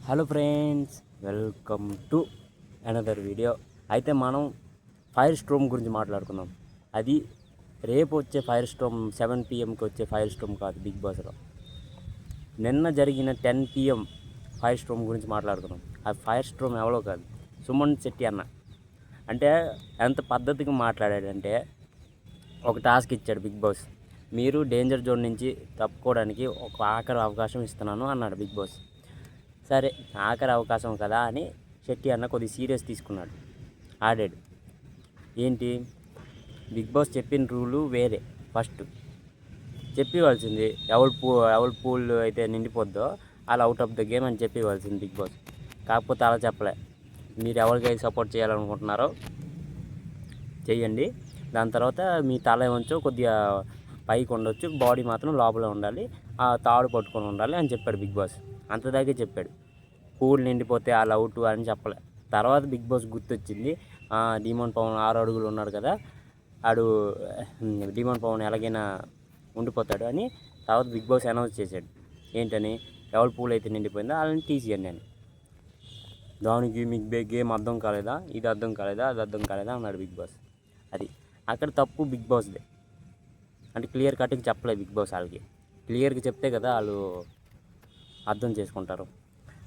Hello friends, welcome to another video. అయితే మనం fire storm గురించి మాట్లాడుకుందాం. అది రేపు వచ్చే ఫైర్ స్ట్రోమ్ 7 PM వచ్చే ఫైర్ స్ట్రోమ్ కాదు బిగ్ బాస్లో. నిన్న జరిగిన 10 PM ఫైర్ స్ట్రోమ్ గురించి మాట్లాడుకుందాం. ఆ ఫైర్ స్ట్రోమ్ ఎవరో కాదు, సుమన్ శెట్టి అన్న. అంటే ఎంత పద్ధతిగా మాట్లాడాడంటే, ఒక టాస్క్ ఇచ్చాడు బిగ్ బాస్. మీరు డేంజర్ జోన్ నుంచి తప్పుకోవడానికి ఒక ఆఖరి అవకాశం ఇస్తున్నాను అన్నాడు బిగ్ బాస్. సరే, ఆఖరి అవకాశం కదా అని శెట్టి అన్న కొద్దిగా సీరియస్ తీసుకున్నాడు, ఆడాడు. ఏంటి, బిగ్ బాస్ చెప్పిన రూలు వేరే. ఫస్ట్ చెప్పివ్వాల్సింది, ఎవరి పూల్ అయితే నిండిపోద్దో అలా అవుట్ ఆఫ్ ద గేమ్ అని చెప్పివ్వాల్సింది బిగ్ బాస్. కాకపోతే అలా చెప్పలే. మీరు ఎవరికైతే సపోర్ట్ చేయాలనుకుంటున్నారో చెయ్యండి, దాని తర్వాత మీ తల ఏమొచ్చో కొద్దిగా పైకి ఉండొచ్చు, బాడీ మాత్రం లోపలే ఉండాలి, ఆ తాడు పట్టుకొని ఉండాలి అని చెప్పాడు బిగ్ బాస్. అంతదాకే చెప్పాడు. పూల్ నిండిపోతే అలా అవుట్ అని చెప్పలే. తర్వాత బిగ్ బాస్ గుర్తొచ్చింది, డీమోన్ పవన్ 6 అడుగులు ఉన్నాడు కదా, ఆడు డీమోన్ పవన్ ఎలాగైనా ఉండిపోతాడు అని. తర్వాత బిగ్ బాస్ అనౌన్స్ చేశాడు, ఏంటని, ఎవరి పూల్ అయితే నిండిపోయిందో వాళ్ళని తీసేయండి అని. దానికి మీకు గేమ్ అర్థం కాలేదా, ఇది అర్థం కాలేదా, అది అర్థం కాలేదా అన్నాడు బిగ్ బాస్. అది అక్కడ తప్పు బిగ్ బాస్దే. అంటే క్లియర్ కట్గా చెప్పలేదు బిగ్ బాస్. వాళ్ళకి క్లియర్గా చెప్తే కదా వాళ్ళు అర్థం చేసుకుంటారు.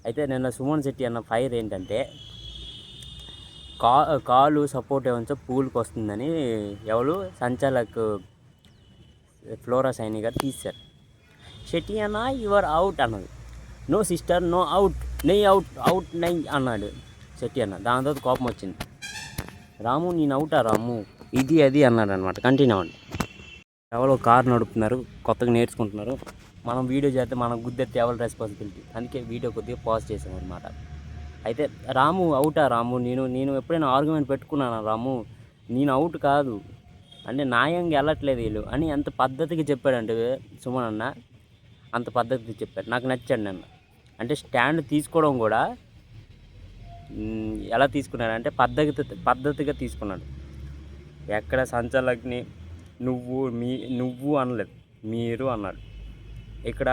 అయితే నిన్న సుమన్ శెట్టి అన్న ఫైర్ ఏంటంటే, కాలు సపోర్ట్ ఏమంచో పూల్కి వస్తుందని ఎవరు సంచాలక్ ఫ్లోరా సైని గారు తీశారు. శెట్టి అన్న యువర్ అవుట్ అన్నది. నో సిస్టర్, నో అవుట్, నెయ్ అవుట్, అవుట్ నెయ్ అన్నాడు శెట్టి అన్న. దాని తర్వాత కోపం వచ్చింది. రాము నేను అవుటా రాము, ఇది అది అన్నాడు అనమాట. కంటిన్యూ అవ్వండి. ఎవరో కారు నడుపుతున్నారు, కొత్తగా నేర్చుకుంటున్నారు. మనం వీడియో చేస్తే మనం గుద్దెత్తే ఎవరి రెస్పాన్సిబిలిటీ, అందుకే వీడియో కొద్దిగా పాజ్ చేసాం అనమాట. అయితే రాము అవుటా రాము, నేను ఎప్పుడైనా ఆర్గ్యుమెంట్ పెట్టుకున్నాను రాము, నేను అవుట్ కాదు అంటే న్యాయంగా వెళ్ళట్లేదు వీళ్ళు అని ఎంత పద్ధతిగా చెప్పాడంటే సుమన్ అన్న, అంత పద్ధతిగా చెప్పాడు. నాకు నచ్చాడు నిన్న. అంటే స్టాండ్ తీసుకోవడం కూడా ఎలా తీసుకున్నాడంటే పద్ధతిగా తీసుకున్నాడు. ఎక్కడ సంచాలకుని నువ్వు అనలేదు, మీరు అన్నాడు. ఇక్కడ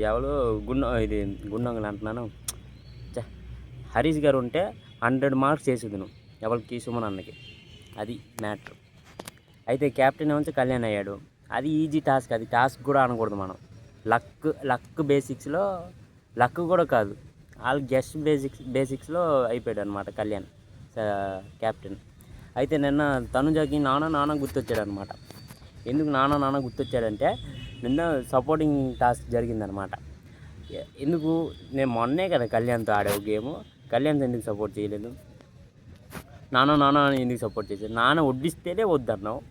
ఎవరు గుండంగులు అంటున్నాను, హరీష్ గారు ఉంటే 100 మార్క్స్ చేసేది నువ్వు ఎవరికి, సుమన్ అన్నకి. అది మ్యాటర్. అయితే కెప్టెన్ ఏమంటే కళ్యాణ్ అయ్యాడు. అది ఈజీ టాస్క్, అది టాస్క్ కూడా అనకూడదు మనం. లక్ బేసిక్స్లో, లక్ కూడా కాదు, వాళ్ళు జస్ట్ బేసిక్స్లో అయిపోయాడు అనమాట కళ్యాణ్ కెప్టెన్. అయితే నిన్న తనుజకి నాన్న గుర్తొచ్చాడు అనమాట. ఎందుకు నాన్న గుర్తొచ్చాడంటే, నిన్న సపోర్టింగ్ టాస్క్ జరిగిందనమాట. ఎందుకు, నేను మొన్నే కదా కళ్యాణ్తో ఆడావు గేము, కళ్యాణ్తో ఎందుకు సపోర్ట్ చేయలేదు, నాన్న అని ఎందుకు సపోర్ట్ చేశాడు, నాన్న వడ్డిస్తేనే వద్దన్నావు.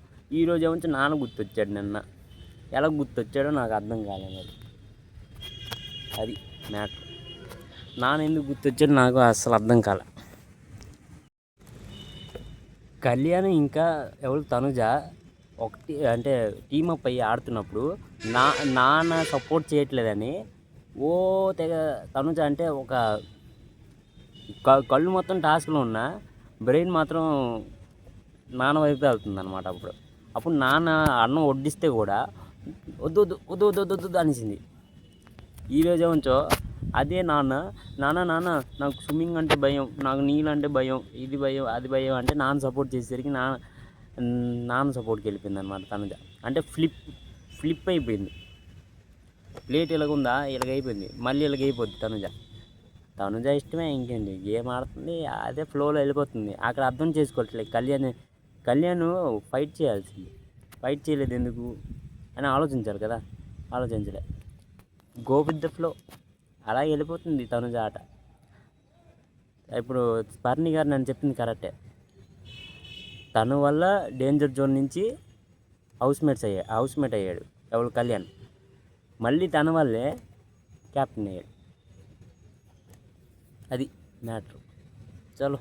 ఈరోజు ఏమంటే నాన్న గుర్తొచ్చాడు. నిన్న ఎలా గుర్తొచ్చాడో నాకు అర్థం కాలేదు. అది మ్యాటర్. నాన్న ఎందుకు గుర్తొచ్చాడు నాకు అసలు అర్థం కాలే. కళ్యాణ్ ఇంకా ఎవరు తనుజ ఒకటి అంటే టీమప్ అయ్యి ఆడుతున్నప్పుడు నాన్న సపోర్ట్ చేయట్లేదని తెగ తనుజ అంటే ఒక కళ్ళు మొత్తం టాస్క్లో ఉన్న బ్రెయిన్ మాత్రం నాన్న వైపు వెళ్తుంది అనమాట. అప్పుడు నాన్న అన్నం వడ్డిస్తే కూడా వద్దు వద్దు వద్దు వద్దు వద్దు వద్దు అనేసింది. ఈరోజు ఏమంచో అదే నాన్న నాకు స్విమ్మింగ్ అంటే భయం, నాకు నీళ్ళు అంటే భయం, ఇది భయం అది భయం అంటే నాన్న సపోర్ట్ చేసేసరికి నాన్న సపోర్ట్కి వెళ్ళిపోయింది అనమాట తనుజ. అంటే ఫ్లిప్ అయిపోయింది. ప్లేట్ ఇలాగుందా, ఇలాగైపోయింది, మళ్ళీ ఇలాగైపోద్ది తనుజ ఇష్టమే. ఇంకేంటి, గేమ్ ఆడుతుంది, అదే ఫ్లోలో వెళ్ళిపోతుంది. అక్కడ అర్థం చేసుకోవట్లేదు కళ్యాణ్ ఫైట్ చేయాల్సింది, ఫైట్ చేయలేదు ఎందుకు అని ఆలోచించారు కదా, ఆలోచించలే. గో విత్ ద ఫ్లో, అలా వెళ్ళిపోతుంది తనుజ ఆట. ఇప్పుడు స్పర్ణి గారు నన్ను చెప్పింది కరెక్టే. తన వల్ల డేంజర్ జోన్ నుంచి హౌస్మేట్ అయ్యాడు ఎవరు, కళ్యాణ్. మళ్ళీ తన వల్లే క్యాప్టెన్ అయ్యాడు. అది మ్యాటర్. చలో,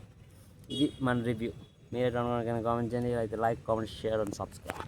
ఇది మన రివ్యూ. మీరు కామెంట్ చేయండి. అయితే like, comment, share and subscribe.